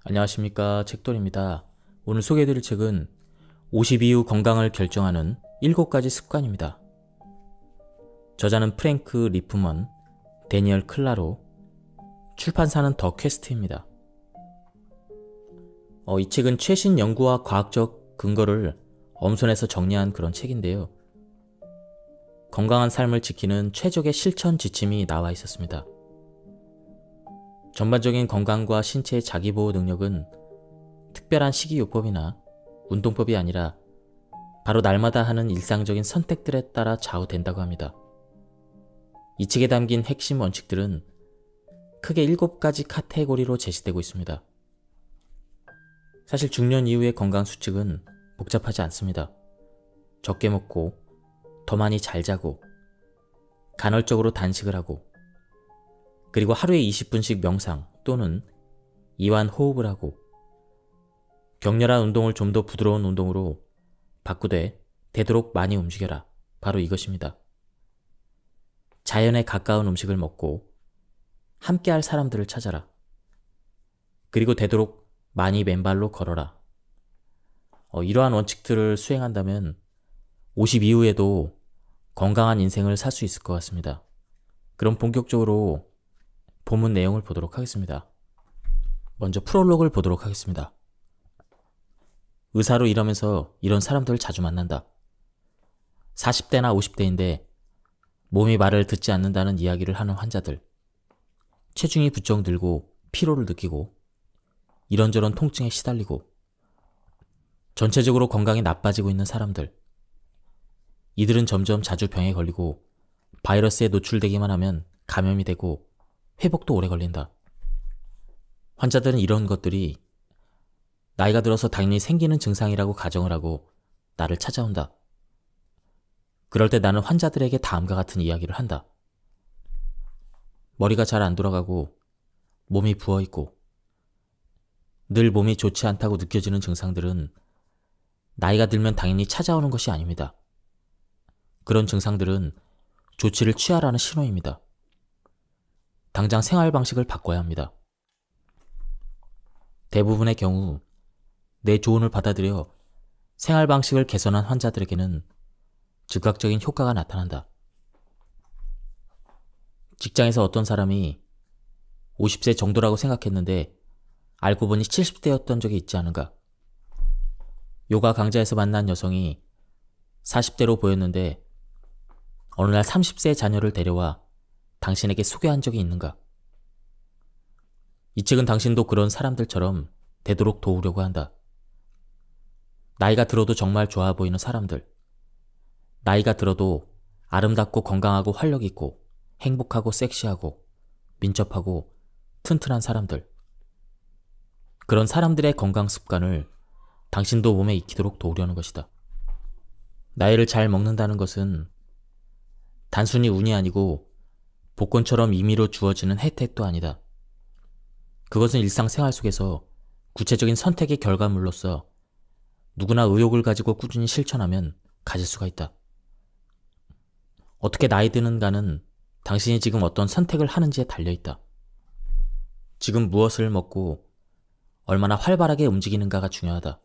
안녕하십니까, 책돌입니다. 오늘 소개해드릴 책은 50 이후 건강을 결정하는 7가지 습관입니다. 저자는 프랭크 리프먼, 데니얼 클라로, 출판사는 더 퀘스트입니다. 이 책은 최신 연구와 과학적 근거를 엄선해서 정리한 그런 책인데요. 건강한 삶을 지키는 최적의 실천 지침이 나와 있었습니다. 전반적인 건강과 신체의 자기보호 능력은 특별한 식이요법이나 운동법이 아니라 바로 날마다 하는 일상적인 선택들에 따라 좌우된다고 합니다. 이 책에 담긴 핵심 원칙들은 크게 7가지 카테고리로 제시되고 있습니다. 사실 중년 이후의 건강 수칙은 복잡하지 않습니다. 적게 먹고, 더 많이 잘 자고, 간헐적으로 단식을 하고, 그리고 하루에 20분씩 명상 또는 이완 호흡을 하고, 격렬한 운동을 좀 더 부드러운 운동으로 바꾸되 되도록 많이 움직여라. 바로 이것입니다. 자연에 가까운 음식을 먹고 함께할 사람들을 찾아라. 그리고 되도록 많이 맨발로 걸어라. 이러한 원칙들을 수행한다면 50 이후에도 건강한 인생을 살 수 있을 것 같습니다. 그럼 본격적으로 본문 내용을 보도록 하겠습니다. 먼저 프롤로그를 보도록 하겠습니다. 의사로 일하면서 이런 사람들을 자주 만난다. 40대나 50대인데 몸이 말을 듣지 않는다는 이야기를 하는 환자들, 체중이 부쩍 늘고 피로를 느끼고 이런저런 통증에 시달리고 전체적으로 건강이 나빠지고 있는 사람들, 이들은 점점 자주 병에 걸리고 바이러스에 노출되기만 하면 감염이 되고 회복도 오래 걸린다. 환자들은 이런 것들이 나이가 들어서 당연히 생기는 증상이라고 가정을 하고 나를 찾아온다. 그럴 때 나는 환자들에게 다음과 같은 이야기를 한다. 머리가 잘 안 돌아가고 몸이 부어있고 늘 몸이 좋지 않다고 느껴지는 증상들은 나이가 들면 당연히 찾아오는 것이 아닙니다. 그런 증상들은 조치를 취하라는 신호입니다. 당장 생활 방식을 바꿔야 합니다. 대부분의 경우 내 조언을 받아들여 생활 방식을 개선한 환자들에게는 즉각적인 효과가 나타난다. 직장에서 어떤 사람이 50세 정도라고 생각했는데 알고 보니 70대였던 적이 있지 않은가? 요가 강좌에서 만난 여성이 40대로 보였는데 어느 날 30세의 자녀를 데려와 당신에게 소개한 적이 있는가? 이 책은 당신도 그런 사람들처럼 되도록 도우려고 한다. 나이가 들어도 정말 좋아 보이는 사람들, 나이가 들어도 아름답고 건강하고 활력 있고 행복하고 섹시하고 민첩하고 튼튼한 사람들, 그런 사람들의 건강 습관을 당신도 몸에 익히도록 도우려는 것이다. 나이를 잘 먹는다는 것은 단순히 운이 아니고 복권처럼 임의로 주어지는 혜택도 아니다. 그것은 일상생활 속에서 구체적인 선택의 결과물로서 누구나 의욕을 가지고 꾸준히 실천하면 가질 수가 있다. 어떻게 나이 드는가는 당신이 지금 어떤 선택을 하는지에 달려있다. 지금 무엇을 먹고 얼마나 활발하게 움직이는가가 중요하다.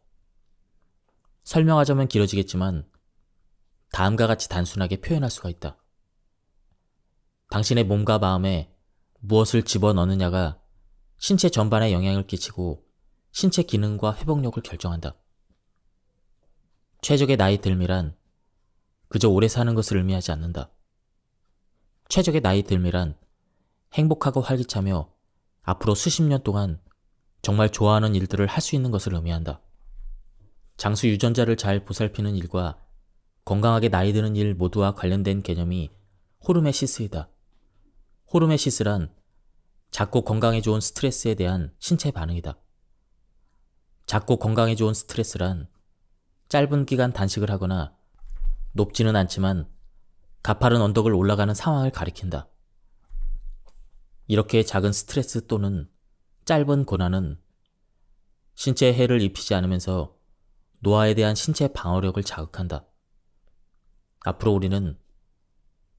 설명하자면 길어지겠지만 다음과 같이 단순하게 표현할 수가 있다. 당신의 몸과 마음에 무엇을 집어넣느냐가 신체 전반에 영향을 끼치고 신체 기능과 회복력을 결정한다. 최적의 나이 듦이란 그저 오래 사는 것을 의미하지 않는다. 최적의 나이 듦이란 행복하고 활기차며 앞으로 수십 년 동안 정말 좋아하는 일들을 할 수 있는 것을 의미한다. 장수 유전자를 잘 보살피는 일과 건강하게 나이 드는 일 모두와 관련된 개념이 호르메시스이다. 호르메시스란 작고 건강에 좋은 스트레스에 대한 신체 반응이다. 작고 건강에 좋은 스트레스란 짧은 기간 단식을 하거나 높지는 않지만 가파른 언덕을 올라가는 상황을 가리킨다. 이렇게 작은 스트레스 또는 짧은 고난은 신체에 해를 입히지 않으면서 노화에 대한 신체 방어력을 자극한다. 앞으로 우리는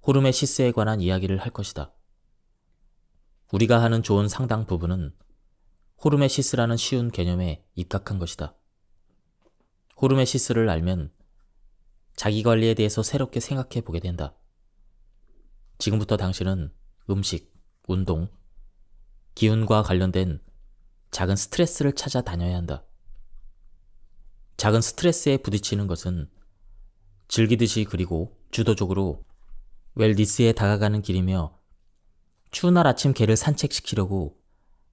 호르메시스에 관한 이야기를 할 것이다. 우리가 하는 좋은 상당 부분은 호르메시스라는 쉬운 개념에 입각한 것이다. 호르메시스를 알면 자기관리에 대해서 새롭게 생각해 보게 된다. 지금부터 당신은 음식, 운동, 기운과 관련된 작은 스트레스를 찾아 다녀야 한다. 작은 스트레스에 부딪히는 것은 즐기듯이 그리고 주도적으로 웰니스에 다가가는 길이며 추운 날 아침 개를 산책시키려고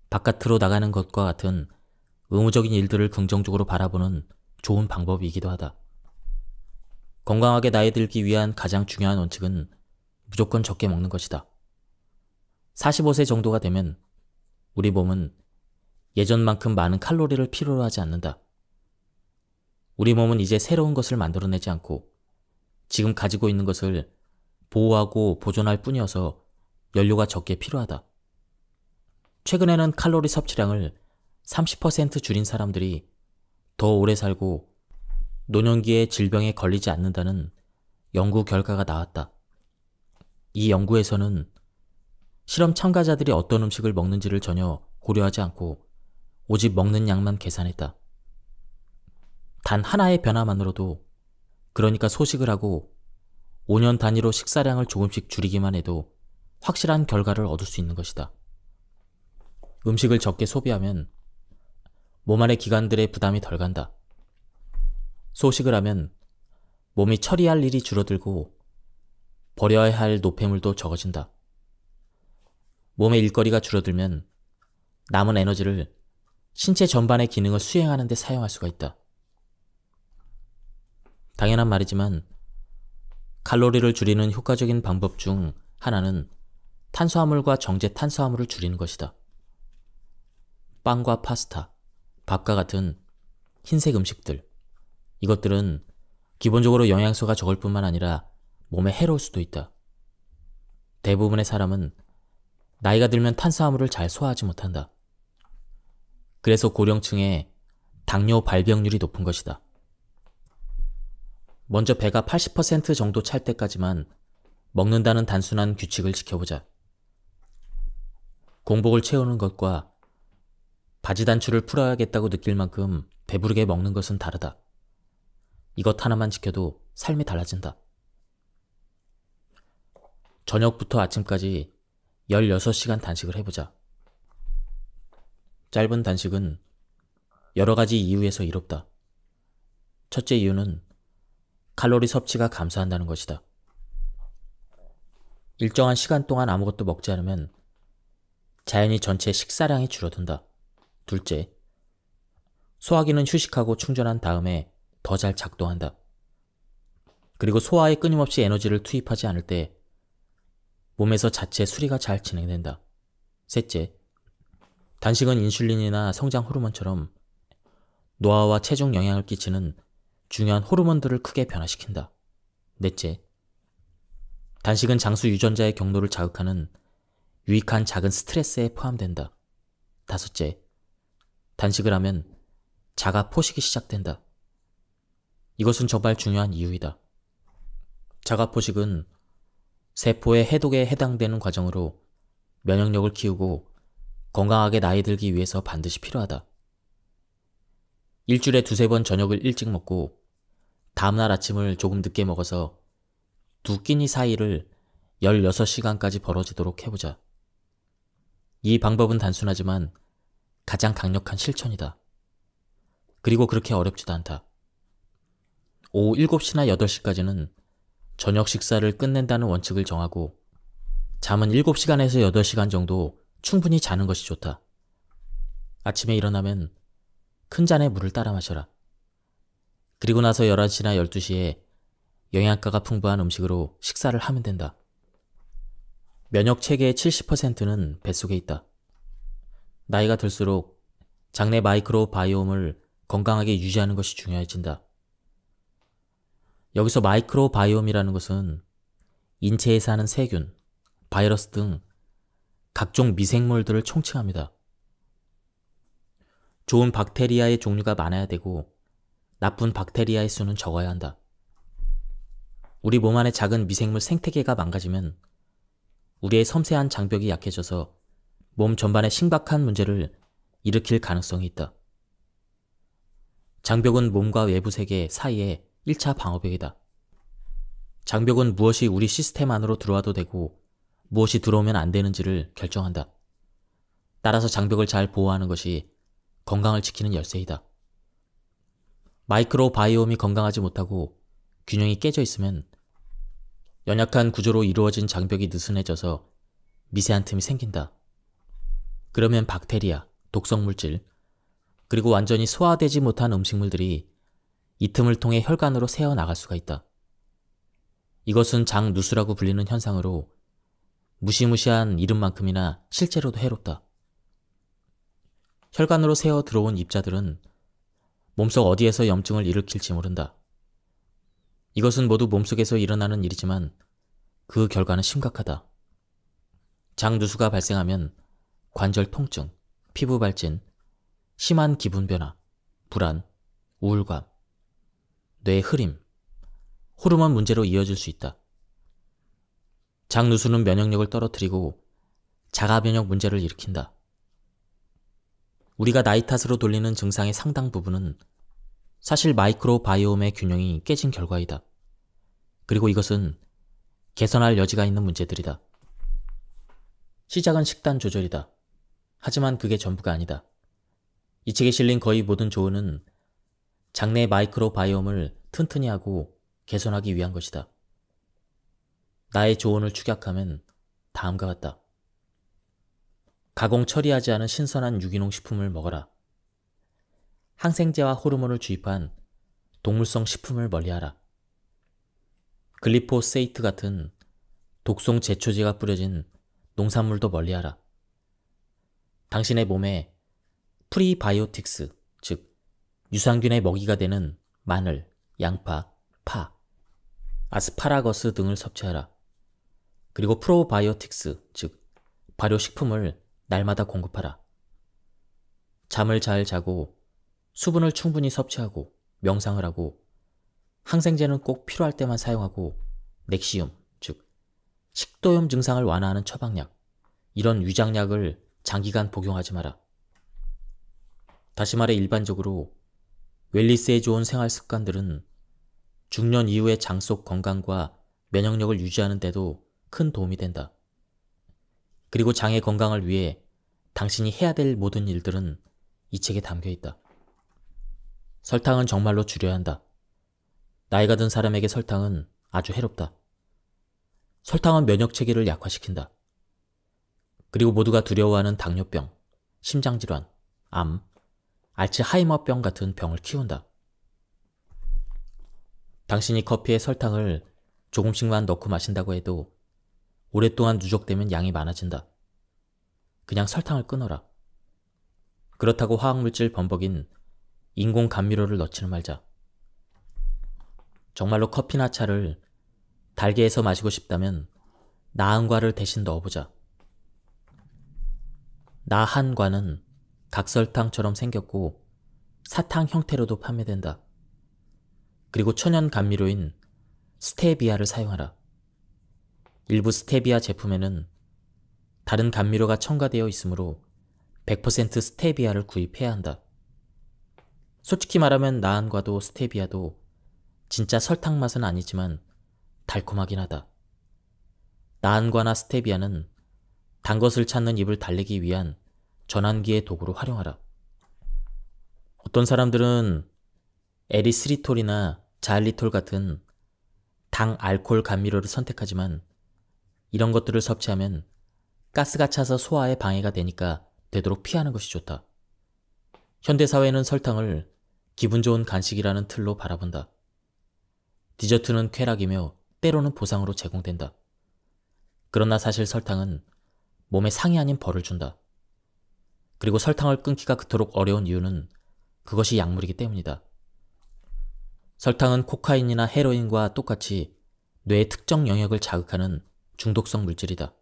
바깥으로 나가는 것과 같은 의무적인 일들을 긍정적으로 바라보는 좋은 방법이기도 하다. 건강하게 나이 들기 위한 가장 중요한 원칙은 무조건 적게 먹는 것이다. 45세 정도가 되면 우리 몸은 예전만큼 많은 칼로리를 필요로 하지 않는다. 우리 몸은 이제 새로운 것을 만들어내지 않고 지금 가지고 있는 것을 보호하고 보존할 뿐이어서 연료가 적게 필요하다. 최근에는 칼로리 섭취량을 30% 줄인 사람들이 더 오래 살고 노년기에 질병에 걸리지 않는다는 연구 결과가 나왔다. 이 연구에서는 실험 참가자들이 어떤 음식을 먹는지를 전혀 고려하지 않고 오직 먹는 양만 계산했다. 단 하나의 변화만으로도, 그러니까 소식을 하고 5년 단위로 식사량을 조금씩 줄이기만 해도 확실한 결과를 얻을 수 있는 것이다. 음식을 적게 소비하면 몸 안의 기관들의 부담이 덜 간다. 소식을 하면 몸이 처리할 일이 줄어들고 버려야 할 노폐물도 적어진다. 몸의 일거리가 줄어들면 남은 에너지를 신체 전반의 기능을 수행하는 데 사용할 수가 있다. 당연한 말이지만 칼로리를 줄이는 효과적인 방법 중 하나는 탄수화물과 정제 탄수화물을 줄이는 것이다. 빵과 파스타, 밥과 같은 흰색 음식들, 이것들은 기본적으로 영양소가 적을 뿐만 아니라 몸에 해로울 수도 있다. 대부분의 사람은 나이가 들면 탄수화물을 잘 소화하지 못한다. 그래서 고령층의 당뇨 발병률이 높은 것이다. 먼저 배가 80% 정도 찰 때까지만 먹는다는 단순한 규칙을 지켜보자. 공복을 채우는 것과 바지 단추를 풀어야겠다고 느낄 만큼 배부르게 먹는 것은 다르다. 이것 하나만 지켜도 삶이 달라진다. 저녁부터 아침까지 16시간 단식을 해보자. 짧은 단식은 여러 가지 이유에서 이롭다. 첫째 이유는 칼로리 섭취가 감소한다는 것이다. 일정한 시간 동안 아무것도 먹지 않으면 자연히 전체 식사량이 줄어든다. 둘째, 소화기는 휴식하고 충전한 다음에 더 잘 작동한다. 그리고 소화에 끊임없이 에너지를 투입하지 않을 때 몸에서 자체 수리가 잘 진행된다. 셋째, 단식은 인슐린이나 성장 호르몬처럼 노화와 체중 영향을 끼치는 중요한 호르몬들을 크게 변화시킨다. 넷째, 단식은 장수 유전자의 경로를 자극하는 유익한 작은 스트레스에 포함된다. 다섯째, 단식을 하면 자가 포식이 시작된다. 이것은 정말 중요한 이유이다. 자가 포식은 세포의 해독에 해당되는 과정으로 면역력을 키우고 건강하게 나이 들기 위해서 반드시 필요하다. 일주일에 2~3번 저녁을 일찍 먹고 다음날 아침을 조금 늦게 먹어서 두 끼니 사이를 16시간까지 벌어지도록 해보자. 이 방법은 단순하지만 가장 강력한 실천이다. 그리고 그렇게 어렵지도 않다. 오후 7시나 8시까지는 저녁 식사를 끝낸다는 원칙을 정하고 잠은 7시간에서 8시간 정도 충분히 자는 것이 좋다. 아침에 일어나면 큰 잔의 물을 따라 마셔라. 그리고 나서 11시나 12시에 영양가가 풍부한 음식으로 식사를 하면 된다. 면역 체계의 70%는 뱃속에 있다. 나이가 들수록 장내 마이크로 바이옴을 건강하게 유지하는 것이 중요해진다. 여기서 마이크로 바이옴이라는 것은 인체에 사는 세균, 바이러스 등 각종 미생물들을 총칭합니다. 좋은 박테리아의 종류가 많아야 되고 나쁜 박테리아의 수는 적어야 한다. 우리 몸 안의 작은 미생물 생태계가 망가지면 우리의 섬세한 장벽이 약해져서 몸 전반에 심각한 문제를 일으킬 가능성이 있다. 장벽은 몸과 외부 세계 사이의 1차 방어벽이다. 장벽은 무엇이 우리 시스템 안으로 들어와도 되고 무엇이 들어오면 안 되는지를 결정한다. 따라서 장벽을 잘 보호하는 것이 건강을 지키는 열쇠이다. 마이크로 바이옴이 건강하지 못하고 균형이 깨져 있으면 연약한 구조로 이루어진 장벽이 느슨해져서 미세한 틈이 생긴다. 그러면 박테리아, 독성물질, 그리고 완전히 소화되지 못한 음식물들이 이 틈을 통해 혈관으로 새어나갈 수가 있다. 이것은 장누수라고 불리는 현상으로 무시무시한 이름만큼이나 실제로도 해롭다. 혈관으로 새어 들어온 입자들은 몸속 어디에서 염증을 일으킬지 모른다. 이것은 모두 몸속에서 일어나는 일이지만 그 결과는 심각하다. 장누수가 발생하면 관절 통증, 피부 발진, 심한 기분 변화, 불안, 우울감, 뇌 흐림, 호르몬 문제로 이어질 수 있다. 장누수는 면역력을 떨어뜨리고 자가 면역 문제를 일으킨다. 우리가 나이 탓으로 돌리는 증상의 상당 부분은 사실 마이크로 바이옴의 균형이 깨진 결과이다. 그리고 이것은 개선할 여지가 있는 문제들이다. 시작은 식단 조절이다. 하지만 그게 전부가 아니다. 이 책에 실린 거의 모든 조언은 장내 마이크로 바이옴을 튼튼히 하고 개선하기 위한 것이다. 나의 조언을 축약하면 다음과 같다. 가공 처리하지 않은 신선한 유기농 식품을 먹어라. 항생제와 호르몬을 주입한 동물성 식품을 멀리하라. 글리포세이트 같은 독성 제초제가 뿌려진 농산물도 멀리하라. 당신의 몸에 프리바이오틱스, 즉 유산균의 먹이가 되는 마늘, 양파, 파, 아스파라거스 등을 섭취하라. 그리고 프로바이오틱스, 즉 발효식품을 날마다 공급하라. 잠을 잘 자고 수분을 충분히 섭취하고 명상을 하고 항생제는 꼭 필요할 때만 사용하고 넥시움, 즉 식도염 증상을 완화하는 처방약, 이런 위장약을 장기간 복용하지 마라. 다시 말해 일반적으로 웰리스에 좋은 생활 습관들은 중년 이후의 장 속 건강과 면역력을 유지하는 데도 큰 도움이 된다. 그리고 장의 건강을 위해 당신이 해야 될 모든 일들은 이 책에 담겨 있다. 설탕은 정말로 줄여야 한다. 나이가 든 사람에게 설탕은 아주 해롭다. 설탕은 면역 체계를 약화시킨다. 그리고 모두가 두려워하는 당뇨병, 심장질환, 암, 알츠하이머병 같은 병을 키운다. 당신이 커피에 설탕을 조금씩만 넣고 마신다고 해도 오랫동안 누적되면 양이 많아진다. 그냥 설탕을 끊어라. 그렇다고 화학물질 범벅인 인공 감미료를 넣지는 말자. 정말로 커피나 차를 달게 해서 마시고 싶다면 나한과를 대신 넣어보자. 나한과는 각설탕처럼 생겼고 사탕 형태로도 판매된다. 그리고 천연 감미료인 스테비아를 사용하라. 일부 스테비아 제품에는 다른 감미료가 첨가되어 있으므로 100% 스테비아를 구입해야 한다. 솔직히 말하면 나한과도 스테비아도 진짜 설탕 맛은 아니지만 달콤하긴 하다. 나한과나 스테비아는 단 것을 찾는 입을 달래기 위한 전환기의 도구로 활용하라. 어떤 사람들은 에리스리톨이나 자일리톨 같은 당 알코올 감미료를 선택하지만 이런 것들을 섭취하면 가스가 차서 소화에 방해가 되니까 되도록 피하는 것이 좋다. 현대사회는 설탕을 기분 좋은 간식이라는 틀로 바라본다. 디저트는 쾌락이며 때로는 보상으로 제공된다. 그러나 사실 설탕은 몸에 상이 아닌 벌을 준다. 그리고 설탕을 끊기가 그토록 어려운 이유는 그것이 약물이기 때문이다. 설탕은 코카인이나 헤로인과 똑같이 뇌의 특정 영역을 자극하는 중독성 물질이다.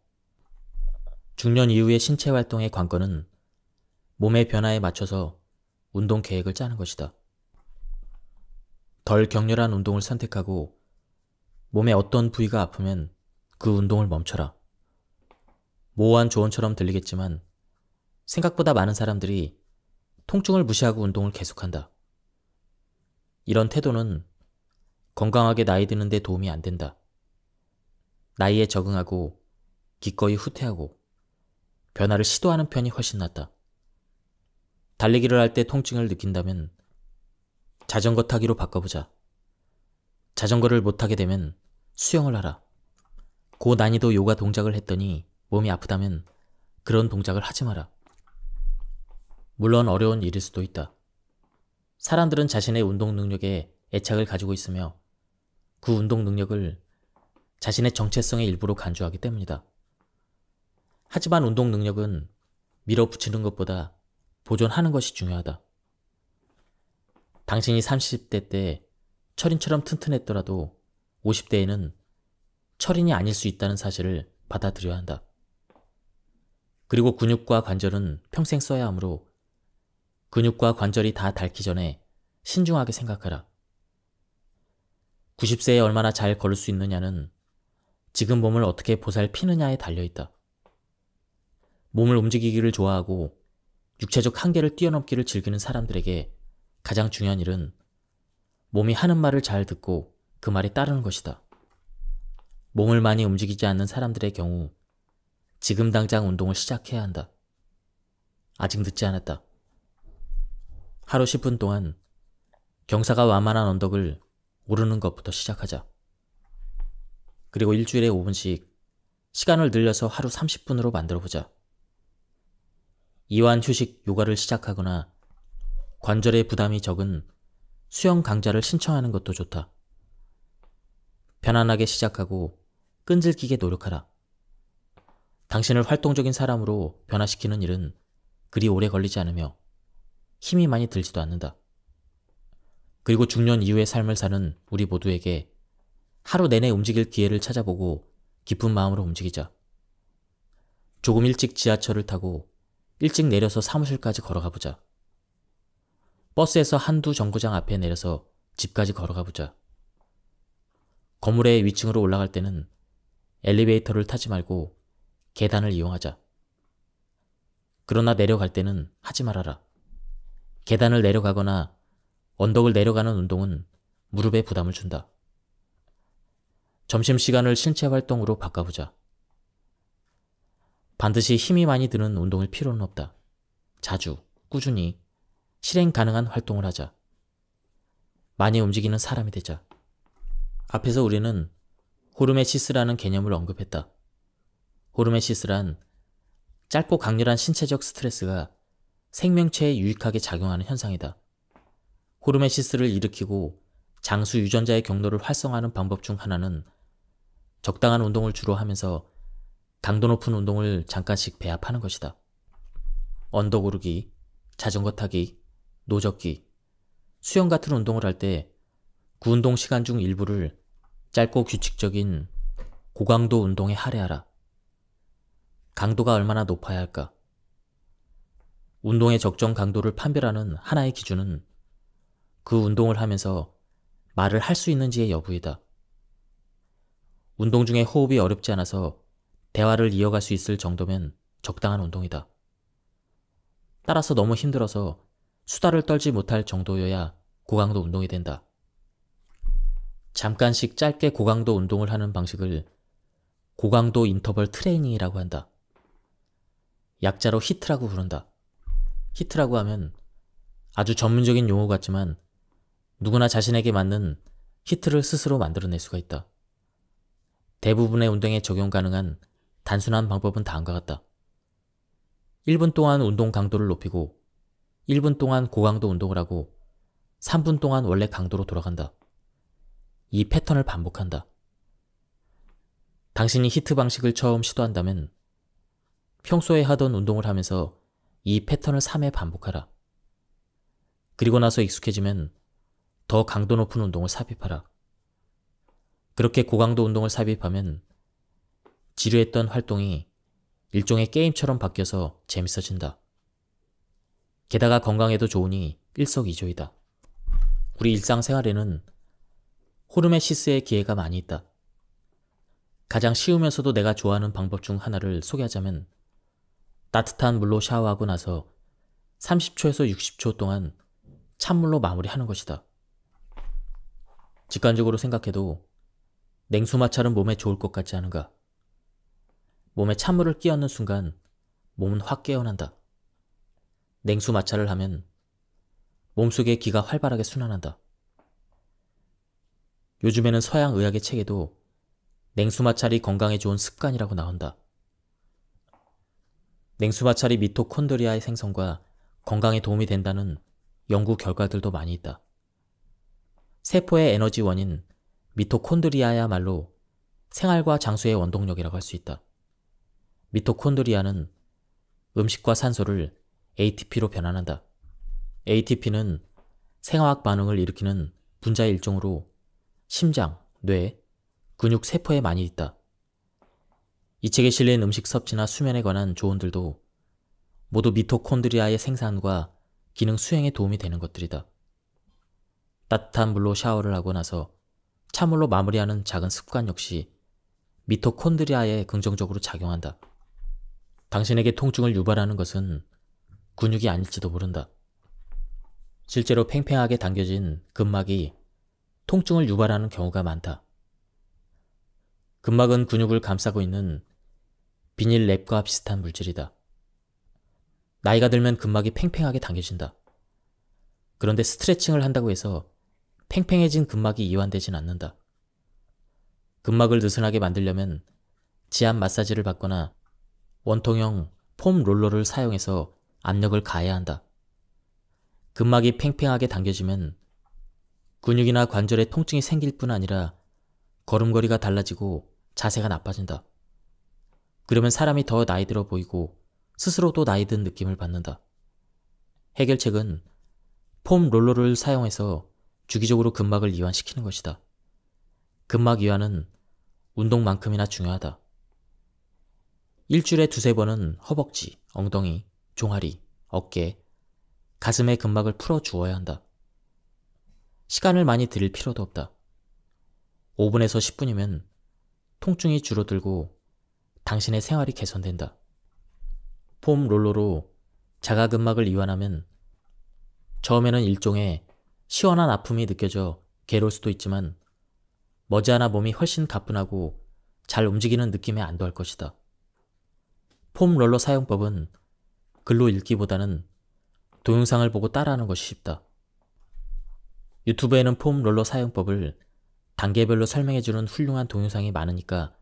중년 이후의 신체 활동의 관건은 몸의 변화에 맞춰서 운동 계획을 짜는 것이다. 덜 격렬한 운동을 선택하고 몸의 어떤 부위가 아프면 그 운동을 멈춰라. 모호한 조언처럼 들리겠지만 생각보다 많은 사람들이 통증을 무시하고 운동을 계속한다. 이런 태도는 건강하게 나이 드는 데 도움이 안 된다. 나이에 적응하고 기꺼이 후퇴하고 변화를 시도하는 편이 훨씬 낫다. 달리기를 할 때 통증을 느낀다면 자전거 타기로 바꿔보자. 자전거를 못 타게 되면 수영을 하라. 고난이도 요가 동작을 했더니 몸이 아프다면 그런 동작을 하지 마라. 물론 어려운 일일 수도 있다. 사람들은 자신의 운동 능력에 애착을 가지고 있으며 그 운동 능력을 자신의 정체성의 일부로 간주하기 때문이다. 하지만 운동 능력은 밀어붙이는 것보다 보존하는 것이 중요하다. 당신이 30대 때 철인처럼 튼튼했더라도 50대에는 철인이 아닐 수 있다는 사실을 받아들여야 한다. 그리고 근육과 관절은 평생 써야 하므로 근육과 관절이 다 닳기 전에 신중하게 생각하라. 90세에 얼마나 잘 걸을 수 있느냐는 지금 몸을 어떻게 보살피느냐에 달려있다. 몸을 움직이기를 좋아하고 육체적 한계를 뛰어넘기를 즐기는 사람들에게 가장 중요한 일은 몸이 하는 말을 잘 듣고 그 말에 따르는 것이다. 몸을 많이 움직이지 않는 사람들의 경우 지금 당장 운동을 시작해야 한다. 아직 늦지 않았다. 하루 10분 동안 경사가 완만한 언덕을 오르는 것부터 시작하자. 그리고 일주일에 5분씩 시간을 늘려서 하루 30분으로 만들어보자. 이완 휴식 요가를 시작하거나 관절의 부담이 적은 수영 강좌를 신청하는 것도 좋다. 편안하게 시작하고 끈질기게 노력하라. 당신을 활동적인 사람으로 변화시키는 일은 그리 오래 걸리지 않으며 힘이 많이 들지도 않는다. 그리고 중년 이후의 삶을 사는 우리 모두에게 하루 내내 움직일 기회를 찾아보고 기쁜 마음으로 움직이자. 조금 일찍 지하철을 타고 일찍 내려서 사무실까지 걸어가 보자. 버스에서 한두 정거장 앞에 내려서 집까지 걸어가 보자. 건물의 위층으로 올라갈 때는 엘리베이터를 타지 말고 계단을 이용하자. 그러나 내려갈 때는 하지 말아라. 계단을 내려가거나 언덕을 내려가는 운동은 무릎에 부담을 준다. 점심시간을 신체 활동으로 바꿔보자. 반드시 힘이 많이 드는 운동일 필요는 없다. 자주, 꾸준히 실행 가능한 활동을 하자. 많이 움직이는 사람이 되자. 앞에서 우리는 호르메시스라는 개념을 언급했다. 호르메시스란 짧고 강렬한 신체적 스트레스가 생명체에 유익하게 작용하는 현상이다. 호르메시스를 일으키고 장수 유전자의 경로를 활성화하는 방법 중 하나는 적당한 운동을 주로 하면서 강도 높은 운동을 잠깐씩 배합하는 것이다. 언덕 오르기, 자전거 타기, 노젓기, 수영 같은 운동을 할 때 그 운동 시간 중 일부를 짧고 규칙적인 고강도 운동에 할애하라. 강도가 얼마나 높아야 할까? 운동의 적정 강도를 판별하는 하나의 기준은 그 운동을 하면서 말을 할 수 있는지의 여부이다. 운동 중에 호흡이 어렵지 않아서 대화를 이어갈 수 있을 정도면 적당한 운동이다. 따라서 너무 힘들어서 수다를 떨지 못할 정도여야 고강도 운동이 된다. 잠깐씩 짧게 고강도 운동을 하는 방식을 고강도 인터벌 트레이닝이라고 한다. 약자로 히트라고 부른다. 히트라고 하면 아주 전문적인 용어 같지만 누구나 자신에게 맞는 히트를 스스로 만들어낼 수가 있다. 대부분의 운동에 적용 가능한 단순한 방법은 다음과 같다. 1분 동안 운동 강도를 높이고 1분 동안 고강도 운동을 하고 3분 동안 원래 강도로 돌아간다. 이 패턴을 반복한다. 당신이 히트 방식을 처음 시도한다면 평소에 하던 운동을 하면서 이 패턴을 3회 반복하라. 그리고 나서 익숙해지면 더 강도 높은 운동을 삽입하라. 그렇게 고강도 운동을 삽입하면 지루했던 활동이 일종의 게임처럼 바뀌어서 재밌어진다. 게다가 건강에도 좋으니 일석이조이다. 우리 일상생활에는 호르메시스의 기회가 많이 있다. 가장 쉬우면서도 내가 좋아하는 방법 중 하나를 소개하자면 따뜻한 물로 샤워하고 나서 30초에서 60초 동안 찬물로 마무리하는 것이다. 직관적으로 생각해도 냉수 마찰은 몸에 좋을 것 같지 않은가? 몸에 찬물을 끼얹는 순간 몸은 확 깨어난다. 냉수 마찰을 하면 몸속의 기가 활발하게 순환한다. 요즘에는 서양 의학의 책에도 냉수 마찰이 건강에 좋은 습관이라고 나온다. 냉수 마찰이 미토콘드리아의 생성과 건강에 도움이 된다는 연구 결과들도 많이 있다. 세포의 에너지 원인 미토콘드리아야말로 생활과 장수의 원동력이라고 할 수 있다. 미토콘드리아는 음식과 산소를 ATP로 변환한다. ATP는 생화학 반응을 일으키는 분자의 일종으로 심장, 뇌, 근육, 세포에 많이 있다. 이 책에 실린 음식 섭취나 수면에 관한 조언들도 모두 미토콘드리아의 생산과 기능 수행에 도움이 되는 것들이다. 따뜻한 물로 샤워를 하고 나서 찬물로 마무리하는 작은 습관 역시 미토콘드리아에 긍정적으로 작용한다. 당신에게 통증을 유발하는 것은 근육이 아닐지도 모른다. 실제로 팽팽하게 당겨진 근막이 통증을 유발하는 경우가 많다. 근막은 근육을 감싸고 있는 비닐 랩과 비슷한 물질이다. 나이가 들면 근막이 팽팽하게 당겨진다. 그런데 스트레칭을 한다고 해서 팽팽해진 근막이 이완되진 않는다. 근막을 느슨하게 만들려면 지압 마사지를 받거나 원통형 폼 롤러를 사용해서 압력을 가해야 한다. 근막이 팽팽하게 당겨지면 근육이나 관절에 통증이 생길 뿐 아니라 걸음걸이가 달라지고 자세가 나빠진다. 그러면 사람이 더 나이 들어 보이고 스스로도 나이 든 느낌을 받는다. 해결책은 폼 롤러를 사용해서 주기적으로 근막을 이완시키는 것이다. 근막 이완은 운동만큼이나 중요하다. 일주일에 2-3번은 허벅지, 엉덩이, 종아리, 어깨, 가슴의 근막을 풀어 주어야 한다. 시간을 많이 들일 필요도 없다. 5분에서 10분이면 통증이 줄어들고 당신의 생활이 개선된다. 폼 롤러로 자가근막을 이완하면 처음에는 일종의 시원한 아픔이 느껴져 괴로울 수도 있지만 머지않아 몸이 훨씬 가뿐하고 잘 움직이는 느낌에 안도할 것이다. 폼 롤러 사용법은 글로 읽기보다는 동영상을 보고 따라하는 것이 쉽다. 유튜브에는 폼 롤러 사용법을 단계별로 설명해주는 훌륭한 동영상이 많으니까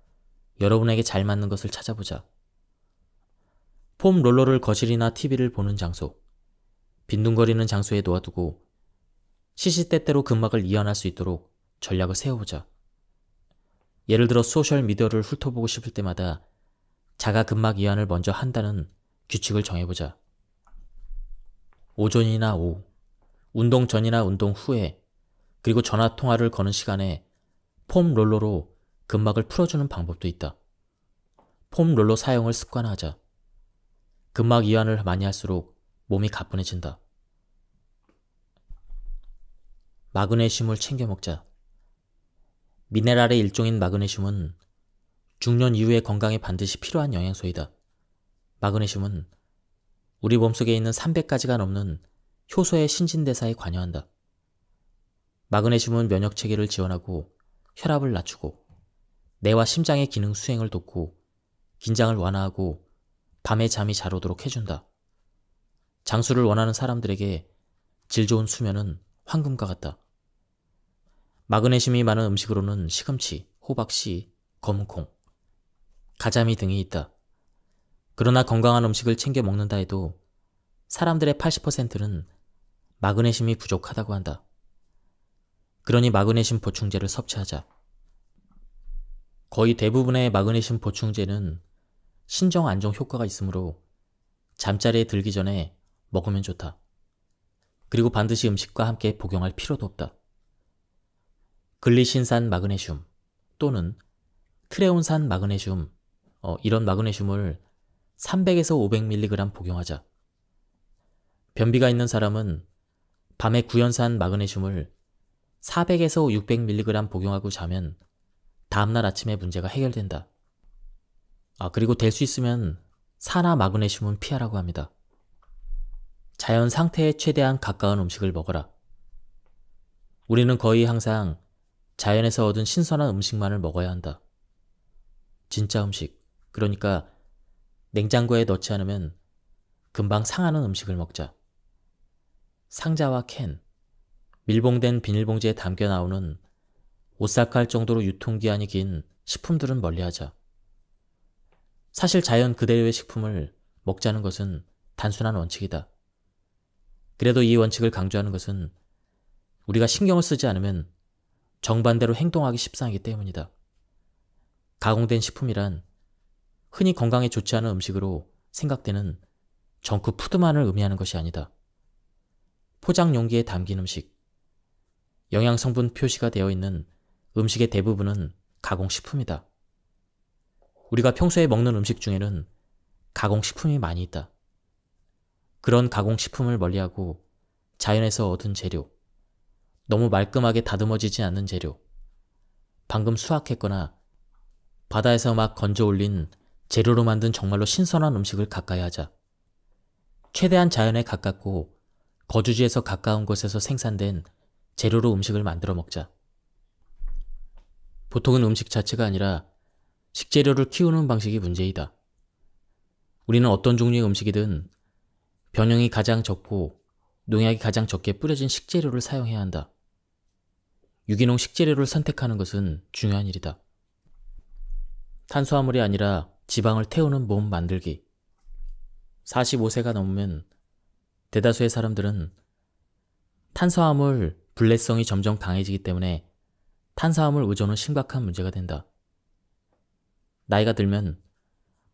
여러분에게 잘 맞는 것을 찾아보자. 폼 롤러를 거실이나 TV를 보는 장소, 빈둥거리는 장소에 놓아두고 시시때때로 근막을 이완할 수 있도록 전략을 세워보자. 예를 들어 소셜미디어를 훑어보고 싶을 때마다 자가 근막 이완을 먼저 한다는 규칙을 정해보자. 오전이나 오후, 운동 전이나 운동 후에, 그리고 전화통화를 거는 시간에 폼 롤러로 근막을 풀어주는 방법도 있다. 폼 롤러 사용을 습관화하자. 근막 이완을 많이 할수록 몸이 가뿐해진다. 마그네슘을 챙겨 먹자. 미네랄의 일종인 마그네슘은 중년 이후의 건강에 반드시 필요한 영양소이다. 마그네슘은 우리 몸속에 있는 300가지가 넘는 효소의 신진대사에 관여한다. 마그네슘은 면역체계를 지원하고 혈압을 낮추고 뇌와 심장의 기능 수행을 돕고 긴장을 완화하고 밤에 잠이 잘 오도록 해준다. 장수를 원하는 사람들에게 질 좋은 수면은 황금과 같다. 마그네슘이 많은 음식으로는 시금치, 호박씨, 검은콩, 가자미 등이 있다. 그러나 건강한 음식을 챙겨 먹는다 해도 사람들의 80%는 마그네슘이 부족하다고 한다. 그러니 마그네슘 보충제를 섭취하자. 거의 대부분의 마그네슘 보충제는 신정 안정 효과가 있으므로 잠자리에 들기 전에 먹으면 좋다. 그리고 반드시 음식과 함께 복용할 필요도 없다. 글리신산 마그네슘 또는 트레온산 마그네슘, 이런 마그네슘을 300에서 500mg 복용하자. 변비가 있는 사람은 밤에 구연산 마그네슘을 400에서 600mg 복용하고 자면 다음날 아침에 문제가 해결된다. 그리고 될 수 있으면 산화 마그네슘은 피하라고 합니다. 자연 상태에 최대한 가까운 음식을 먹어라. 우리는 거의 항상 자연에서 얻은 신선한 음식만을 먹어야 한다. 진짜 음식, 그러니까 냉장고에 넣지 않으면 금방 상하는 음식을 먹자. 상자와 캔, 밀봉된 비닐봉지에 담겨 나오는 오싹할 정도로 유통기한이 긴 식품들은 멀리하자. 사실 자연 그대로의 식품을 먹자는 것은 단순한 원칙이다. 그래도 이 원칙을 강조하는 것은 우리가 신경을 쓰지 않으면 정반대로 행동하기 십상이기 때문이다. 가공된 식품이란 흔히 건강에 좋지 않은 음식으로 생각되는 정크 푸드만을 의미하는 것이 아니다. 포장 용기에 담긴 음식, 영양성분 표시가 되어 있는 음식의 대부분은 가공식품이다. 우리가 평소에 먹는 음식 중에는 가공식품이 많이 있다. 그런 가공식품을 멀리하고 자연에서 얻은 재료, 너무 말끔하게 다듬어지지 않는 재료, 방금 수확했거나 바다에서 막 건져 올린 재료로 만든 정말로 신선한 음식을 가까이 하자. 최대한 자연에 가깝고 거주지에서 가까운 곳에서 생산된 재료로 음식을 만들어 먹자. 보통은 음식 자체가 아니라 식재료를 키우는 방식이 문제이다. 우리는 어떤 종류의 음식이든 변형이 가장 적고 농약이 가장 적게 뿌려진 식재료를 사용해야 한다. 유기농 식재료를 선택하는 것은 중요한 일이다. 탄수화물이 아니라 지방을 태우는 몸 만들기. 45세가 넘으면 대다수의 사람들은 탄수화물 불내성이 점점 강해지기 때문에 탄수화물 의존은 심각한 문제가 된다. 나이가 들면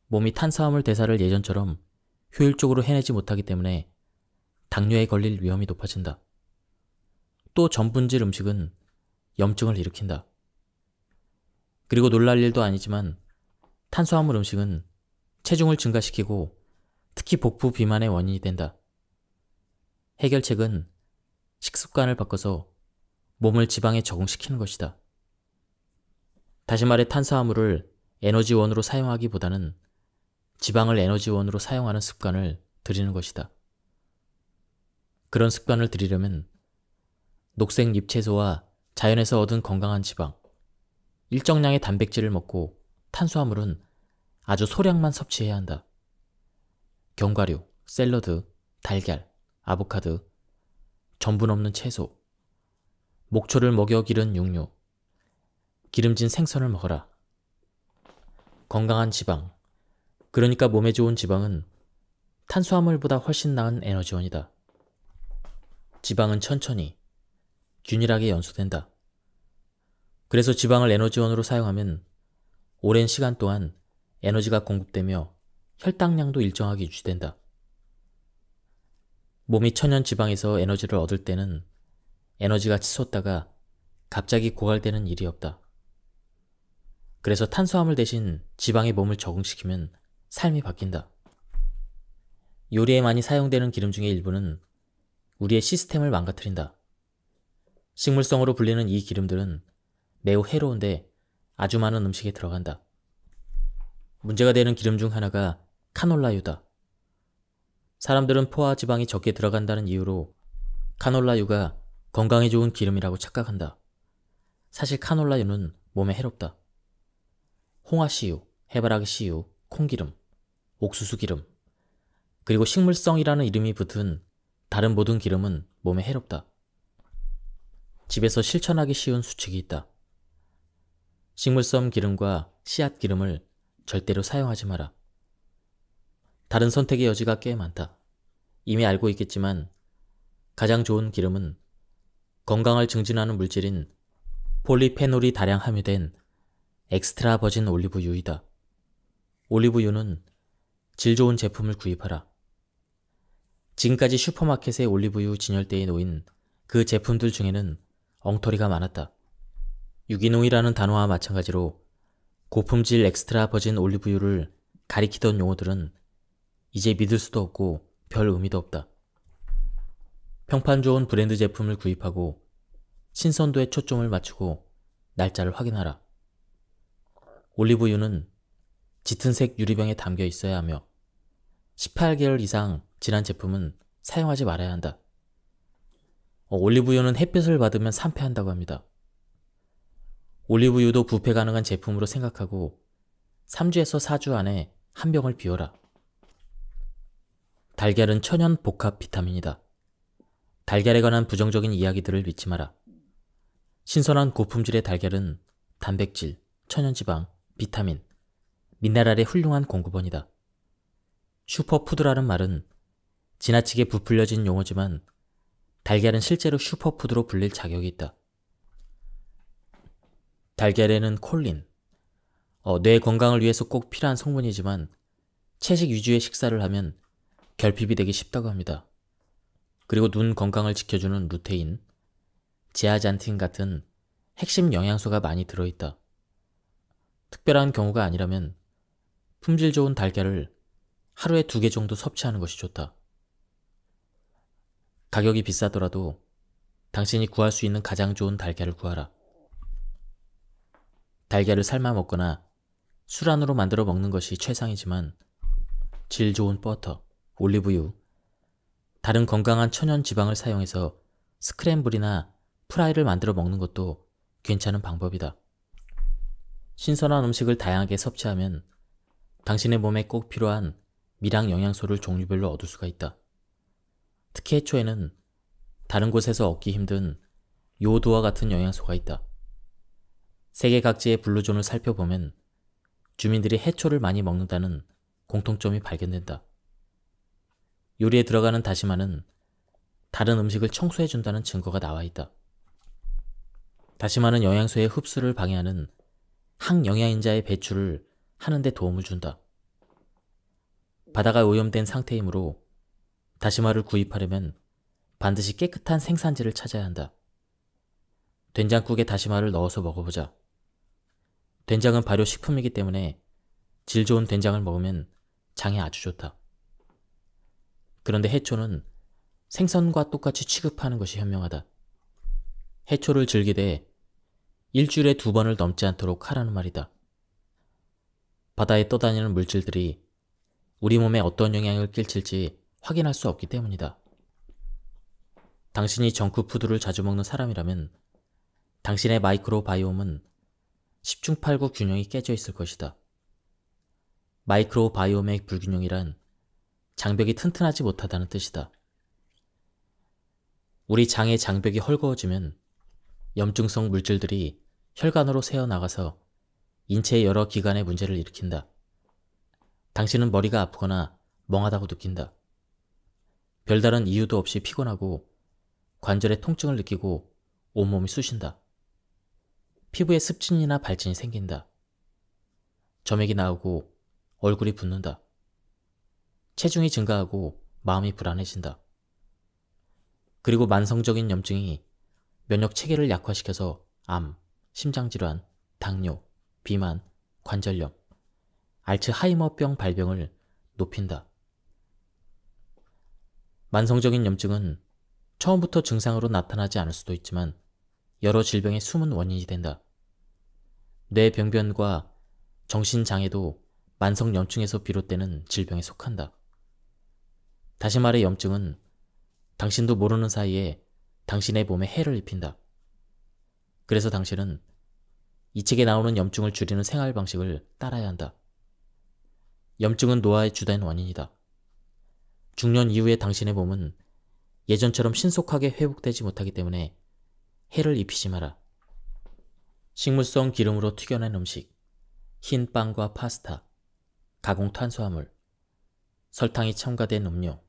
몸이 탄수화물 대사를 예전처럼 효율적으로 해내지 못하기 때문에 당뇨에 걸릴 위험이 높아진다. 또 전분질 음식은 염증을 일으킨다. 그리고 놀랄 일도 아니지만 탄수화물 음식은 체중을 증가시키고 특히 복부 비만의 원인이 된다. 해결책은 식습관을 바꿔서 몸을 지방에 적응시키는 것이다. 다시 말해 탄수화물을 에너지원으로 사용하기보다는 지방을 에너지원으로 사용하는 습관을 들이는 것이다. 그런 습관을 들이려면 녹색 잎채소와 자연에서 얻은 건강한 지방, 일정량의 단백질을 먹고 탄수화물은 아주 소량만 섭취해야 한다. 견과류, 샐러드, 달걀, 아보카도, 전분 없는 채소, 목초를 먹여 기른 육류, 기름진 생선을 먹어라. 건강한 지방, 그러니까 몸에 좋은 지방은 탄수화물보다 훨씬 나은 에너지원이다. 지방은 천천히, 균일하게 연소된다. 그래서 지방을 에너지원으로 사용하면 오랜 시간 동안 에너지가 공급되며 혈당량도 일정하게 유지된다. 몸이 천연 지방에서 에너지를 얻을 때는 에너지가 치솟다가 갑자기 고갈되는 일이 없다. 그래서 탄수화물 대신 지방에 몸을 적응시키면 삶이 바뀐다. 요리에 많이 사용되는 기름 중의 일부는 우리의 시스템을 망가뜨린다. 식물성으로 불리는 이 기름들은 매우 해로운데 아주 많은 음식에 들어간다. 문제가 되는 기름 중 하나가 카놀라유다. 사람들은 포화 지방이 적게 들어간다는 이유로 카놀라유가 건강에 좋은 기름이라고 착각한다. 사실 카놀라유는 몸에 해롭다. 홍화씨유, 해바라기 씨유, 콩기름, 옥수수 기름, 그리고 식물성이라는 이름이 붙은 다른 모든 기름은 몸에 해롭다. 집에서 실천하기 쉬운 수칙이 있다. 식물성 기름과 씨앗 기름을 절대로 사용하지 마라. 다른 선택의 여지가 꽤 많다. 이미 알고 있겠지만 가장 좋은 기름은 건강을 증진하는 물질인 폴리페놀이 다량 함유된 엑스트라 버진 올리브유이다. 올리브유는 질 좋은 제품을 구입하라. 지금까지 슈퍼마켓의 올리브유 진열대에 놓인 그 제품들 중에는 엉터리가 많았다. 유기농이라는 단어와 마찬가지로 고품질 엑스트라 버진 올리브유를 가리키던 용어들은 이제 믿을 수도 없고 별 의미도 없다. 평판 좋은 브랜드 제품을 구입하고 신선도에 초점을 맞추고 날짜를 확인하라. 올리브유는 짙은색 유리병에 담겨 있어야 하며 18개월 이상 지난 제품은 사용하지 말아야 한다. 올리브유는 햇빛을 받으면 산패한다고 합니다. 올리브유도 부패 가능한 제품으로 생각하고 3주에서 4주 안에 한 병을 비워라. 달걀은 천연 복합 비타민이다. 달걀에 관한 부정적인 이야기들을 믿지 마라. 신선한 고품질의 달걀은 단백질, 천연지방, 비타민, 미네랄의 훌륭한 공급원이다. 슈퍼푸드라는 말은 지나치게 부풀려진 용어지만 달걀은 실제로 슈퍼푸드로 불릴 자격이 있다. 달걀에는 콜린, 뇌 건강을 위해서 꼭 필요한 성분이지만 채식 위주의 식사를 하면 결핍이 되기 쉽다고 합니다. 그리고 눈 건강을 지켜주는 루테인, 제아잔틴 같은 핵심 영양소가 많이 들어있다. 특별한 경우가 아니라면 품질 좋은 달걀을 하루에 2개 정도 섭취하는 것이 좋다. 가격이 비싸더라도 당신이 구할 수 있는 가장 좋은 달걀을 구하라. 달걀을 삶아 먹거나 술 안으로 만들어 먹는 것이 최상이지만 질 좋은 버터, 올리브유, 다른 건강한 천연 지방을 사용해서 스크램블이나 프라이를 만들어 먹는 것도 괜찮은 방법이다. 신선한 음식을 다양하게 섭취하면 당신의 몸에 꼭 필요한 미량 영양소를 종류별로 얻을 수가 있다. 특히 해초에는 다른 곳에서 얻기 힘든 요오드와 같은 영양소가 있다. 세계 각지의 블루존을 살펴보면 주민들이 해초를 많이 먹는다는 공통점이 발견된다. 요리에 들어가는 다시마는 다른 음식을 청소해준다는 증거가 나와 있다. 다시마는 영양소의 흡수를 방해하는 항영양인자의 배출을 하는 데 도움을 준다. 바다가 오염된 상태이므로 다시마를 구입하려면 반드시 깨끗한 생산지를 찾아야 한다. 된장국에 다시마를 넣어서 먹어보자. 된장은 발효식품이기 때문에 질 좋은 된장을 먹으면 장에 아주 좋다. 그런데 해초는 생선과 똑같이 취급하는 것이 현명하다. 해초를 즐기되 일주일에 2번을 넘지 않도록 하라는 말이다. 바다에 떠다니는 물질들이 우리 몸에 어떤 영향을 끼칠지 확인할 수 없기 때문이다. 당신이 정크푸드를 자주 먹는 사람이라면 당신의 마이크로바이옴은 10중 8구 균형이 깨져 있을 것이다. 마이크로바이옴의 불균형이란 장벽이 튼튼하지 못하다는 뜻이다. 우리 장의 장벽이 헐거워지면 염증성 물질들이 혈관으로 새어나가서 인체의 여러 기관에 문제를 일으킨다. 당신은 머리가 아프거나 멍하다고 느낀다. 별다른 이유도 없이 피곤하고 관절에 통증을 느끼고 온몸이 쑤신다. 피부에 습진이나 발진이 생긴다. 점액이 나오고 얼굴이 붓는다. 체중이 증가하고 마음이 불안해진다. 그리고 만성적인 염증이 면역 체계를 약화시켜서 암, 심장질환, 당뇨, 비만, 관절염, 알츠하이머병 발병을 높인다. 만성적인 염증은 처음부터 증상으로 나타나지 않을 수도 있지만 여러 질병의 숨은 원인이 된다. 뇌병변과 정신장애도 만성 염증에서 비롯되는 질병에 속한다. 다시 말해 염증은 당신도 모르는 사이에 당신의 몸에 해를 입힌다. 그래서 당신은 이 책에 나오는 염증을 줄이는 생활 방식을 따라야 한다. 염증은 노화의 주된 원인이다. 중년 이후에 당신의 몸은 예전처럼 신속하게 회복되지 못하기 때문에 해를 입히지 마라. 식물성 기름으로 튀겨낸 음식, 흰 빵과 파스타, 가공 탄수화물, 설탕이 첨가된 음료,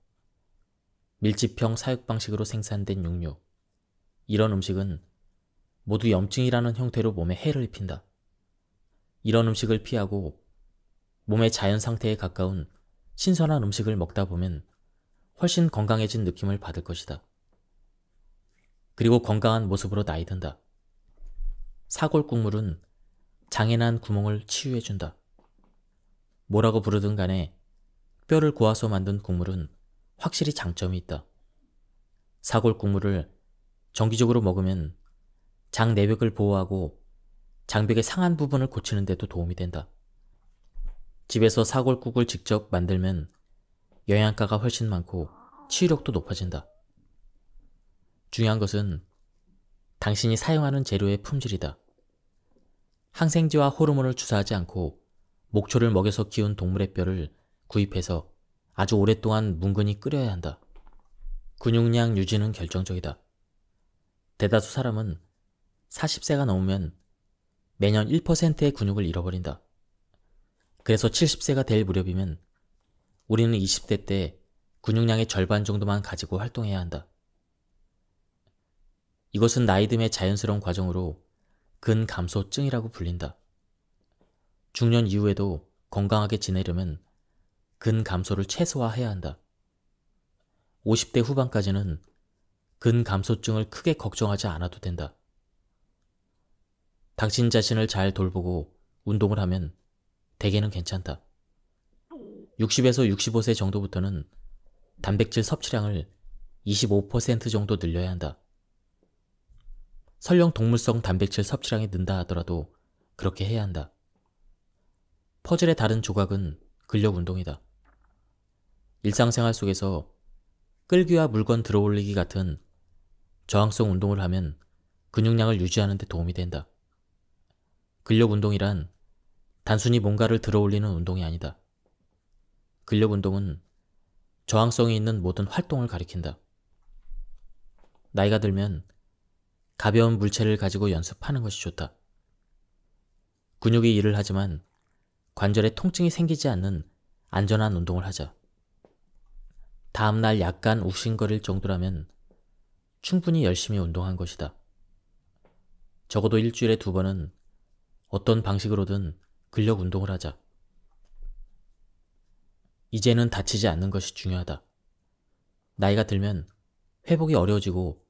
밀집형 사육 방식으로 생산된 육류, 이런 음식은 모두 염증이라는 형태로 몸에 해를 입힌다. 이런 음식을 피하고 몸의 자연 상태에 가까운 신선한 음식을 먹다 보면 훨씬 건강해진 느낌을 받을 것이다. 그리고 건강한 모습으로 나이 든다. 사골 국물은 장에 난 구멍을 치유해준다. 뭐라고 부르든 간에 뼈를 고아서 만든 국물은 확실히 장점이 있다. 사골 국물을 정기적으로 먹으면 장 내벽을 보호하고 장벽의 상한 부분을 고치는 데도 도움이 된다. 집에서 사골국을 직접 만들면 영양가가 훨씬 많고 치유력도 높아진다. 중요한 것은 당신이 사용하는 재료의 품질이다. 항생제와 호르몬을 주사하지 않고 목초를 먹여서 키운 동물의 뼈를 구입해서 아주 오랫동안 뭉근히 끓여야 한다. 근육량 유지는 결정적이다. 대다수 사람은 40세가 넘으면 매년 1%의 근육을 잃어버린다. 그래서 70세가 될 무렵이면 우리는 20대 때 근육량의 절반 정도만 가지고 활동해야 한다. 이것은 나이듦의 자연스러운 과정으로 근감소증이라고 불린다. 중년 이후에도 건강하게 지내려면 근감소를 최소화해야 한다. 50대 후반까지는 근감소증을 크게 걱정하지 않아도 된다. 당신 자신을 잘 돌보고 운동을 하면 대개는 괜찮다. 60에서 65세 정도부터는 단백질 섭취량을 25% 정도 늘려야 한다. 설령 동물성 단백질 섭취량이 는다 하더라도 그렇게 해야 한다. 퍼즐의 다른 조각은 근력 운동이다. 일상생활 속에서 끌기와 물건 들어올리기 같은 저항성 운동을 하면 근육량을 유지하는 데 도움이 된다. 근력 운동이란 단순히 뭔가를 들어올리는 운동이 아니다. 근력 운동은 저항성이 있는 모든 활동을 가리킨다. 나이가 들면 가벼운 물체를 가지고 연습하는 것이 좋다. 근육이 일을 하지만 관절에 통증이 생기지 않는 안전한 운동을 하자. 다음날 약간 욱신거릴 정도라면 충분히 열심히 운동한 것이다. 적어도 일주일에 2번은 어떤 방식으로든 근력 운동을 하자. 이제는 다치지 않는 것이 중요하다. 나이가 들면 회복이 어려워지고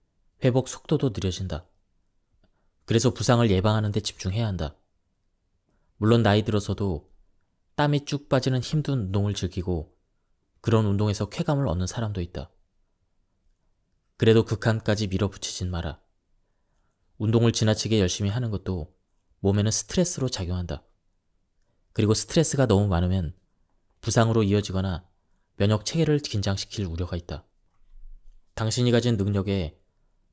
회복 속도도 느려진다. 그래서 부상을 예방하는 데 집중해야 한다. 물론 나이 들어서도 땀이 쭉 빠지는 힘든 운동을 즐기고 그런 운동에서 쾌감을 얻는 사람도 있다. 그래도 극한까지 밀어붙이진 마라. 운동을 지나치게 열심히 하는 것도 몸에는 스트레스로 작용한다. 그리고 스트레스가 너무 많으면 부상으로 이어지거나 면역 체계를 긴장시킬 우려가 있다. 당신이 가진 능력의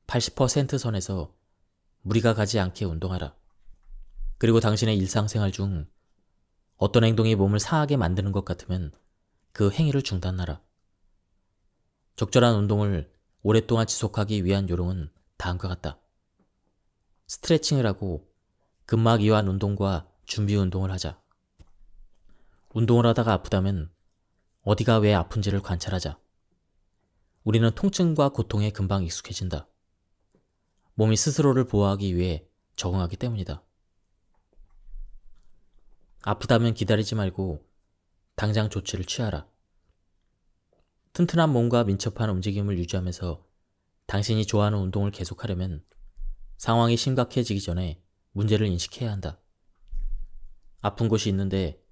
80% 선에서 무리가 가지 않게 운동하라. 그리고 당신의 일상생활 중 어떤 행동이 몸을 상하게 만드는 것 같으면 그 행위를 중단하라. 적절한 운동을 오랫동안 지속하기 위한 요령은 다음과 같다. 스트레칭을 하고 근막 이완 운동과 준비 운동을 하자. 운동을 하다가 아프다면 어디가 왜 아픈지를 관찰하자. 우리는 통증과 고통에 금방 익숙해진다. 몸이 스스로를 보호하기 위해 적응하기 때문이다. 아프다면 기다리지 말고 당장 조치를 취하라. 튼튼한 몸과 민첩한 움직임을 유지하면서 당신이 좋아하는 운동을 계속하려면 상황이 심각해지기 전에 문제를 인식해야 한다. 아픈 곳이 있는데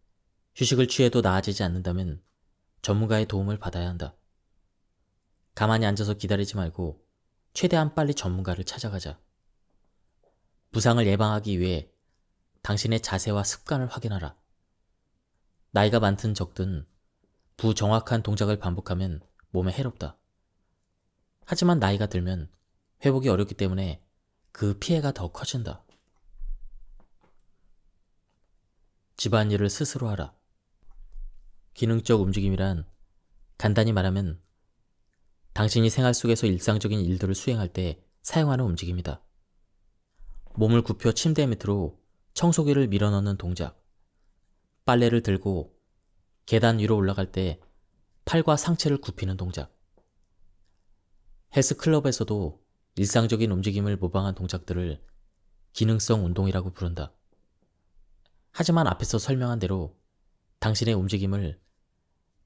휴식을 취해도 나아지지 않는다면 전문가의 도움을 받아야 한다. 가만히 앉아서 기다리지 말고 최대한 빨리 전문가를 찾아가자. 부상을 예방하기 위해 당신의 자세와 습관을 확인하라. 나이가 많든 적든 부정확한 동작을 반복하면 몸에 해롭다. 하지만 나이가 들면 회복이 어렵기 때문에 그 피해가 더 커진다. 집안일을 스스로 하라. 기능적 움직임이란 간단히 말하면 당신이 생활 속에서 일상적인 일들을 수행할 때 사용하는 움직임이다. 몸을 굽혀 침대 밑으로 청소기를 밀어넣는 동작, 빨래를 들고 계단 위로 올라갈 때 팔과 상체를 굽히는 동작. 헬스클럽에서도 일상적인 움직임을 모방한 동작들을 기능성 운동이라고 부른다. 하지만 앞에서 설명한 대로 당신의 움직임을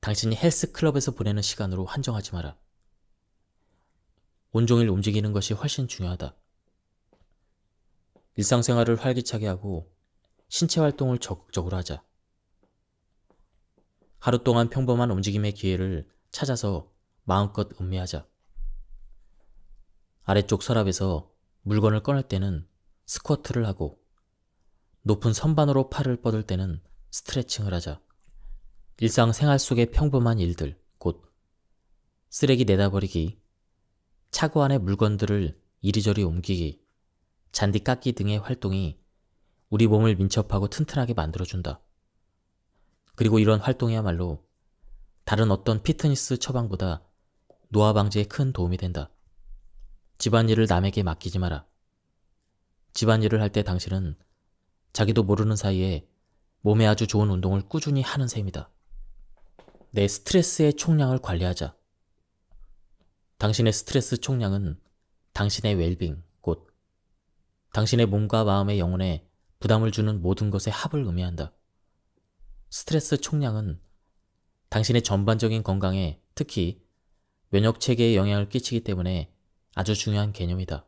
당신이 헬스클럽에서 보내는 시간으로 한정하지 마라. 온종일 움직이는 것이 훨씬 중요하다. 일상생활을 활기차게 하고 신체 활동을 적극적으로 하자. 하루 동안 평범한 움직임의 기회를 찾아서 마음껏 음미하자. 아래쪽 서랍에서 물건을 꺼낼 때는 스쿼트를 하고 높은 선반으로 팔을 뻗을 때는 스트레칭을 하자. 일상생활 속의 평범한 일들, 곧 쓰레기 내다버리기, 차고 안에 물건들을 이리저리 옮기기, 잔디 깎기 등의 활동이 우리 몸을 민첩하고 튼튼하게 만들어준다. 그리고 이런 활동이야말로 다른 어떤 피트니스 처방보다 노화 방지에 큰 도움이 된다. 집안일을 남에게 맡기지 마라. 집안일을 할 때 당신은 자기도 모르는 사이에 몸에 아주 좋은 운동을 꾸준히 하는 셈이다. 내 스트레스의 총량을 관리하자. 당신의 스트레스 총량은 당신의 웰빙, 곧 당신의 몸과 마음의 영혼에 부담을 주는 모든 것의 합을 의미한다. 스트레스 총량은 당신의 전반적인 건강에, 특히 면역체계에 영향을 끼치기 때문에 아주 중요한 개념이다.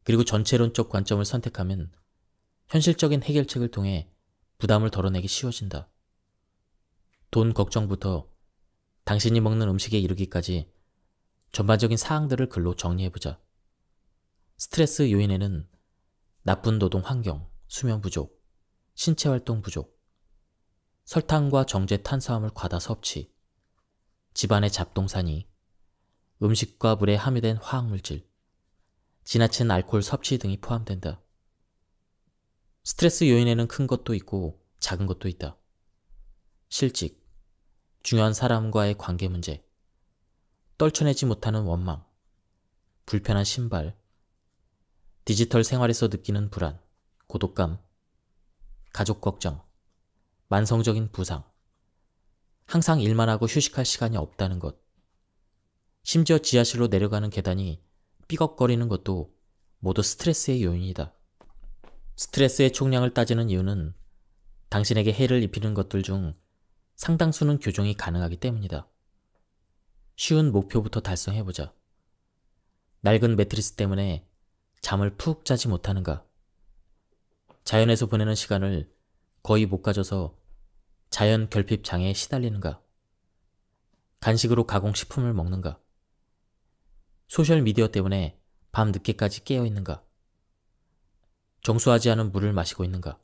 그리고 전체론적 관점을 선택하면 현실적인 해결책을 통해 부담을 덜어내기 쉬워진다. 돈 걱정부터 당신이 먹는 음식에 이르기까지 전반적인 사항들을 글로 정리해보자. 스트레스 요인에는 나쁜 노동 환경, 수면 부족, 신체 활동 부족, 설탕과 정제 탄수화물 과다 섭취, 집안의 잡동사니, 음식과 물에 함유된 화학물질, 지나친 알코올 섭취 등이 포함된다. 스트레스 요인에는 큰 것도 있고 작은 것도 있다. 실직, 중요한 사람과의 관계 문제, 떨쳐내지 못하는 원망, 불편한 신발, 디지털 생활에서 느끼는 불안, 고독감, 가족 걱정, 만성적인 부상, 항상 일만 하고 휴식할 시간이 없다는 것, 심지어 지하실로 내려가는 계단이 삐걱거리는 것도 모두 스트레스의 요인이다. 스트레스의 총량을 따지는 이유는 당신에게 해를 입히는 것들 중 상당수는 교정이 가능하기 때문이다. 쉬운 목표부터 달성해보자. 낡은 매트리스 때문에 잠을 푹 자지 못하는가? 자연에서 보내는 시간을 거의 못 가져서 자연 결핍 장애에 시달리는가? 간식으로 가공식품을 먹는가? 소셜미디어 때문에 밤 늦게까지 깨어있는가? 정수하지 않은 물을 마시고 있는가?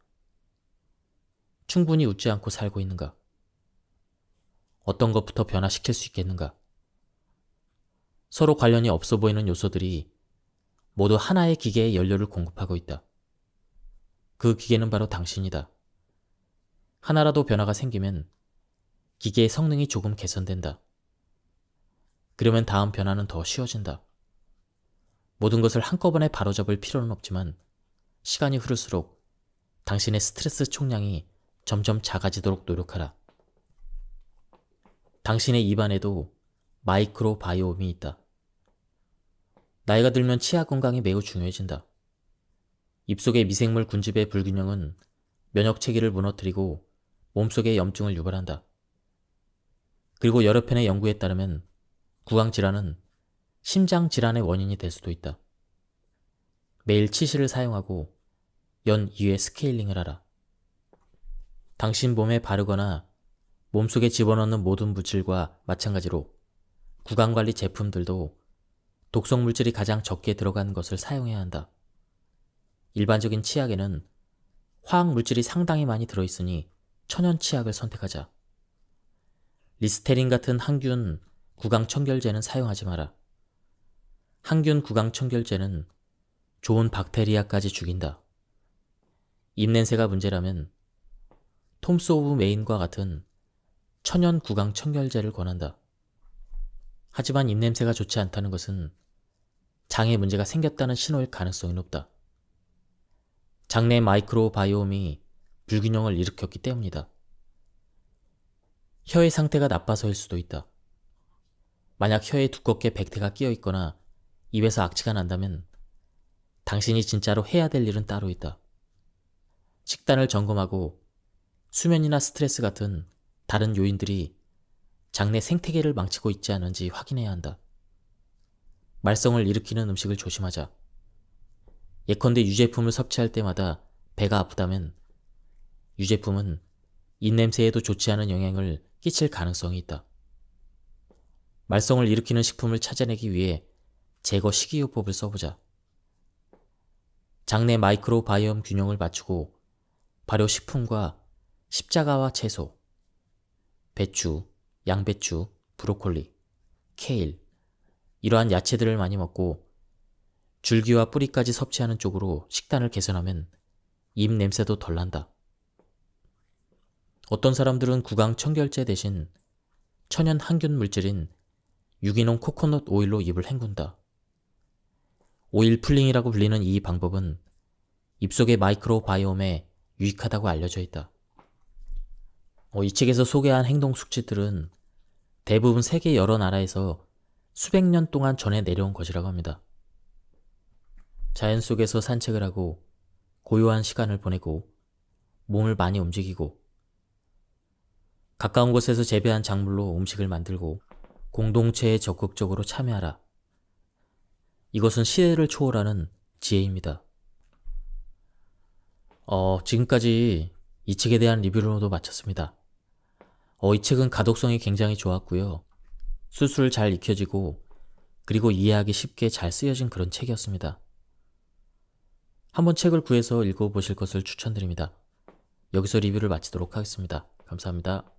충분히 웃지 않고 살고 있는가? 어떤 것부터 변화시킬 수 있겠는가? 서로 관련이 없어 보이는 요소들이 모두 하나의 기계에 연료를 공급하고 있다. 그 기계는 바로 당신이다. 하나라도 변화가 생기면 기계의 성능이 조금 개선된다. 그러면 다음 변화는 더 쉬워진다. 모든 것을 한꺼번에 바로잡을 필요는 없지만 시간이 흐를수록 당신의 스트레스 총량이 점점 작아지도록 노력하라. 당신의 입안에도 마이크로바이옴이 있다. 나이가 들면 치아 건강이 매우 중요해진다. 입속의 미생물 군집의 불균형은 면역체계를 무너뜨리고 몸속의 염증을 유발한다. 그리고 여러 편의 연구에 따르면 구강질환은 심장질환의 원인이 될 수도 있다. 매일 치실을 사용하고 연 2회 스케일링을 하라. 당신 몸에 바르거나 몸속에 집어넣는 모든 물질과 마찬가지로 구강관리 제품들도 독성 물질이 가장 적게 들어간 것을 사용해야 한다. 일반적인 치약에는 화학 물질이 상당히 많이 들어있으니 천연 치약을 선택하자. 리스테린 같은 항균 구강 청결제는 사용하지 마라. 항균 구강 청결제는 좋은 박테리아까지 죽인다. 입냄새가 문제라면 톰스 오브 메인과 같은 천연 구강 청결제를 권한다. 하지만 입냄새가 좋지 않다는 것은 장에 문제가 생겼다는 신호일 가능성이 높다. 장내 마이크로바이옴이 불균형을 일으켰기 때문이다. 혀의 상태가 나빠서일 수도 있다. 만약 혀에 두껍게 백태가 끼어 있거나 입에서 악취가 난다면 당신이 진짜로 해야 될 일은 따로 있다. 식단을 점검하고 수면이나 스트레스 같은 다른 요인들이 장내 생태계를 망치고 있지 않은지 확인해야 한다. 말썽을 일으키는 음식을 조심하자. 예컨대 유제품을 섭취할 때마다 배가 아프다면 유제품은 입냄새에도 좋지 않은 영향을 끼칠 가능성이 있다. 말썽을 일으키는 식품을 찾아내기 위해 제거 식이요법을 써보자. 장내 마이크로바이옴 균형을 맞추고 발효식품과 십자가와 채소, 배추, 양배추, 브로콜리, 케일, 이러한 야채들을 많이 먹고 줄기와 뿌리까지 섭취하는 쪽으로 식단을 개선하면 입 냄새도 덜 난다. 어떤 사람들은 구강 청결제 대신 천연 항균 물질인 유기농 코코넛 오일로 입을 헹군다. 오일 풀링이라고 불리는 이 방법은 입속의 마이크로바이옴에 유익하다고 알려져 있다. 이 책에서 소개한 행동 수치들은 대부분 세계 여러 나라에서 수백 년 동안 전해 내려온 것이라고 합니다. 자연 속에서 산책을 하고 고요한 시간을 보내고 몸을 많이 움직이고 가까운 곳에서 재배한 작물로 음식을 만들고 공동체에 적극적으로 참여하라. 이것은 시대를 초월하는 지혜입니다. 지금까지 이 책에 대한 리뷰로도 마쳤습니다. 이 책은 가독성이 굉장히 좋았고요. 술술 잘 익혀지고 그리고 이해하기 쉽게 잘 쓰여진 그런 책이었습니다. 한번 책을 구해서 읽어보실 것을 추천드립니다. 여기서 리뷰를 마치도록 하겠습니다. 감사합니다.